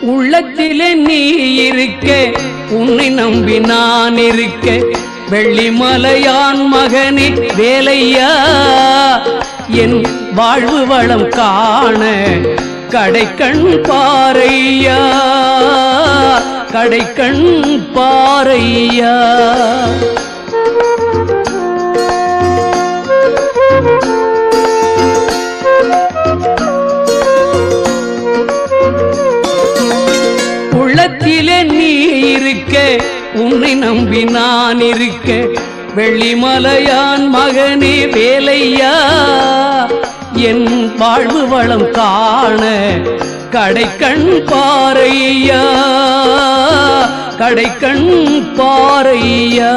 உள்ளத்திலே நீ இருக்க, உன்னை நம்பி நான் இருக்க, வெள்ளிமலையான் மகனே வேலையா, என் வாழ்வு வளம் காண கடைக்கண் பாரையா, கடைக்கண் பாரையா. உள்ளத்திலே நீ இருக்க, உன்னை நம்பி நான் இருக்க, வெள்ளிமலையான் மகனே வேலையா, என் வாழ்வு வளம் காண கடைக்கண் பாரையா, கடைக்கண் பாரையா.